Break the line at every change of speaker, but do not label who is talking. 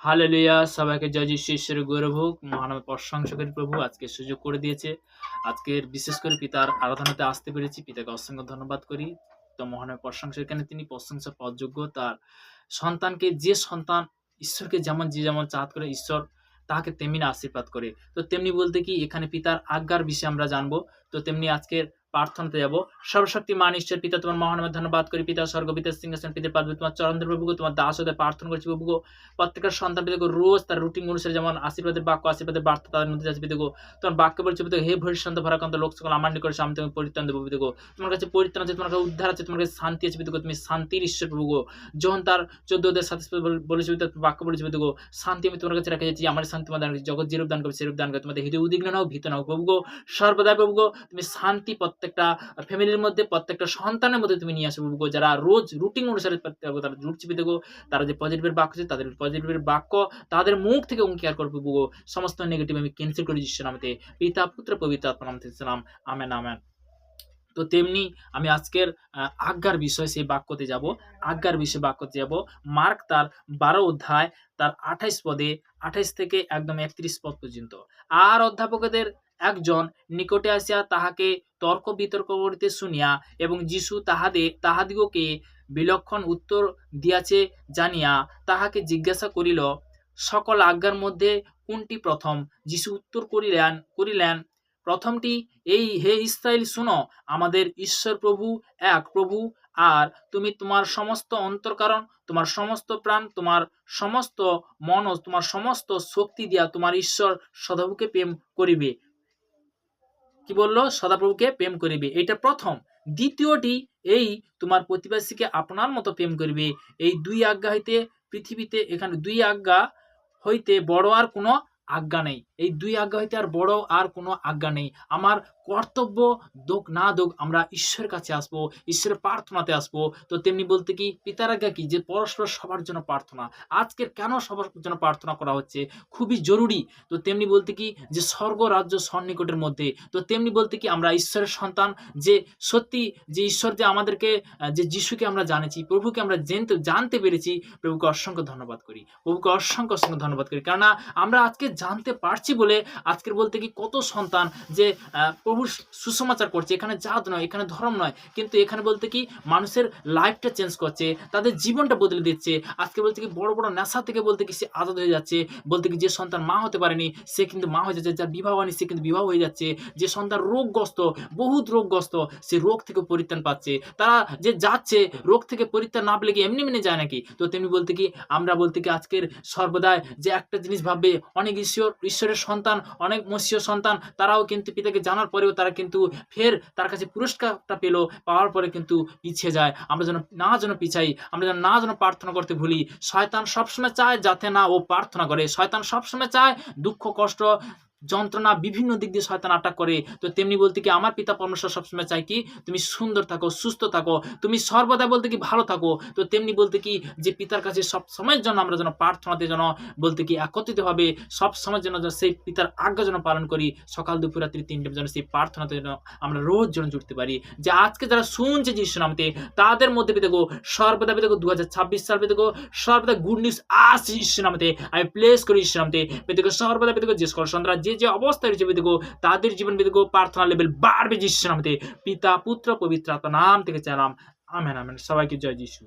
Hallelujah! সবাইকে জয় যিশু ঈশ্বরের গৌরব হোক। মহানামে প্রশংসা করি প্রভু আজকে সুযোগ করে দিয়েছে। আজকের বিশেষ করে পিতার আরাধনাতে আসতে পেরেছি। পিতাকে অসংখ্য ধন্যবাদ করি। তো মহানামে প্রশংসা কেন তিনি প্রশংসা পাওয়ার যোগ্য। তার সন্তানকে যে সন্তান ঈশ্বরকে যেমন চাহাত করে ঈশ্বর তাহাকে তেমনি আশীর্বাদ করে। তো তেমনি বলতে কি এখানে পিতার আজ্ঞার বিষয়ে আমরা জানবো। তো তেমনি আজকের প্রার্থনাতে যাব। সর্বশক্তিমান ঈশ্বর পিতা তোমার মহানামে ধন্যবাদ করি। পিতা স্বর্গ পিতার সিংহাসন পিতার পাদবে তোমার চরণ ধরে প্রভু গো, তোমার দাস হতে প্রার্থনা করছি প্রভু গো। প্রত্যেকটা সন্তান পিতাকে রোজ তার রুটিন অনুসারে যেমন আশীর্বাদের বাক্য আশীর্বাদের বার্তা তাদের মধ্যে যাচ্ছে পিতাগো। তোমার বাক্য বলছে পিতা হে ভবিষ্যন্ত ভরাকান্ত লোক সকল আমার নিকট আমি তোমাকে পরিত্রাণ দেবো পিতাগো। তোমার কাছে পরিত্রাণ আছে, তোমার কাছে উদ্ধার আছে, তোমার কাছে শান্তি আছে পিতাগো। তুমি শান্তির ঈশ্বর প্রভু গো। যখন তার 14 অধ্যায় 27 বলেছে পিতা বাক্য বলেছে পিতাগো, শান্তি আমি তোমার কাছে রেখে যাচ্ছি, আমার শান্তি তোমার দান করছি। জগৎ যেরূপ দান করবে সেরূপ দান করে। তোমাদের হৃদয় উদ্বিগ্ন নাও ভীত নাও প্রভু গো। সর্বদা প্রভু গো তুমি শান্তি প্রত্যেকটা ফ্যামিলির মধ্যে প্রত্যেকটা সন্তানের মধ্যে তুমি নিয়ে আসো প্রভু গো। যারা রোজ রুটিন অনুসারে তারা রুটছে পিতাগো, তারা যে পজিটিভের বাক্য আছে তাদের পজিটিভের বাক্য তাদের মুখ থেকে অঙ্গীকার করবে প্রভু গো। সমস্ত নেগেটিভ আমি ক্যান্সেল করে যিশুর নামে পিতা পুত্র পবিত্র আত্মার নামে সালাম আমেন আমেন। তো তেমনি আমি আজকের আজ্ঞার বিষয় সেই বাক্যতে যাব। আজ্ঞার বিষয়ে বাক্যতে যাব। মার্ক তার 12 অধ্যায় তার 28 পদে 28 থেকে একদম 31 পদ পর্যন্ত। আর অধ্যাপকদের একজন নিকটে আসিয়া তাহাকে তর্ক বিতর্ক করিতে শুনিয়া এবং যিশু তাহাদিগকে বিলক্ষণ উত্তর দিয়াছে জানিয়া তাহাকে জিজ্ঞাসা করিল, সকল আজ্ঞার মধ্যে কোনটি প্রথম? যিশু উত্তর করিলেন প্রথমটি এই, হে ইস্রায়েল শুনো, আমাদের ঈশ্বর প্রভু এক প্রভু, আর তুমি তোমার সমস্ত অন্তঃকরণ, তোমার সমস্ত প্রাণ, তোমার সমস্ত মন, তোমার সমস্ত শক্তি দিয়া তোমার ঈশ্বর সদাপ্রভুকে প্রেম করিবে। কি বললো? সদাপ্রভুকে প্রেম করিবে, এটা প্রথম। দ্বিতীয়টি এই, তোমার প্রতিবেশীকে আপনার মতো প্রেম করিবে। এই দুই আজ্ঞা হইতে পৃথিবীতে এখানে দুই আজ্ঞা হইতে বড় আর কোনো আজ্ঞা নেই। এই দুই আজ্ঞা হইতে আর বড় আর কোনো আজ্ঞা নেই। আমার কর্তব্য দোক না দোক আমরা ঈশ্বরের কাছে আসবো, ঈশ্বরের প্রার্থনাতে আসবো। তো তেমনি বলতে কি পিতার আজ্ঞা কি? যে পরস্পর সবার জন্য প্রার্থনা। আজকের কেন সবার জন্য প্রার্থনা করা হচ্ছে? খুবই জরুরি। তো তেমনি বলতে কি যে স্বর্গ রাজ্য সন্নিকটের মধ্যে। তো তেমনি বলতে কি আমরা ঈশ্বরের সন্তান, যে সত্যি যে ঈশ্বর যে আমাদেরকে যে যিশুকে আমরা জানেছি, প্রভুকে আমরা জানতে পেরেছি। প্রভুকে অসংখ্য ধন্যবাদ করি, প্রভুকে অসংখ্য ধন্যবাদ করি। কেননা আমরা আজকে জানতে পারছি বলে আজকের বলতে কি কত সন্তান যে প্রভুর সুসমাচার করছে। এখানে জাত নয়, এখানে ধর্ম নয়, কিন্তু এখানে বলতে কি মানুষের লাইফটা চেঞ্জ করছে, তাদের জীবনটা বদলে দিচ্ছে। আজকে বলতে কি বড় বড় নেশা থেকে বলতে কি সে আজাদ হয়ে যাচ্ছে। বলতে কি যে সন্তান মা হতে পারেনি সে কিন্তু মা হয়ে যাচ্ছে, যার বিবাহ হয়নি সে কিন্তু বিবাহ হয়ে যাচ্ছে। যে সন্তান রোগগ্রস্ত, বহুত রোগগ্রস্ত, সে রোগ থেকে পরিত্রাণ পাচ্ছে। তারা যে যাচ্ছে রোগ থেকে পরিত্রাণ না পেলে কি এমনি মেনে যায় নাকি? তো তেমনি বলতে কি আমরা বলতে কি আজকের সর্বদাই যে একটা জিনিস ভাববে, অনেক ঈশ্বরের সন্তান, অনেক মসীয় সন্তান, তারাও কিন্তু পিতাকে জানার পরেও তারা কিন্তু ফের তার কাছে পুরস্কারটা পেলো, পাওয়ার পরে কিন্তু পিছিয়ে যায়। আমরা যেন পিছাই, আমরা যেন প্রার্থনা করতে ভুলি। শয়তান সবসময় চায় যাতে না ও প্রার্থনা করে। শয়তান সবসময় চায় দুঃখ কষ্ট যন্ত্রণা বিভিন্ন দিক দিয়ে শয়তান আটাক করে। তো তেমনি বলতে কি আমার পিতা পরমেশ্বর সবসময় চাই কি তুমি সুন্দর থাকো, সুস্থ থাকো, তুমি সর্বদা বলতে কি ভালো থাকো। তো তেমনি বলতে কি যে পিতার কাছে সব সময়ের জন্য আমরা যেন প্রার্থনাতে যেন বলতে কি একত্রিত ভাবে সব সময়ের জন্য সেই পিতার আজ্ঞা যেন পালন করি। সকাল দুপুর রাত্রি 3 টাইম যেন সেই প্রার্থনাতে যেন আমরা রোজ যেন জুড়তে পারি। যে আজকে যারা শুনছে যিশু নামতে তাদের মধ্যে পেতেগো সর্বদা পেতেগো 2026 সাল পেতেগো সর্বদা গুড নিউজ আসছে যিশু নামতে। আমি প্লেস করি যিশু নামতে পেতেগো সর্বদা পেতেগো যে সকল সন্তান যে অবস্থায় রয়েছে পেতেগো তাদের জীবন পেতেগো প্রার্থনা লেভেল বাড়বে যিশু নামতে। পিতা পুত্র পবিত্র আত্মার নাম থেকে চাইলাম, আমেন আমেন। সবাইকে জয় যিশু।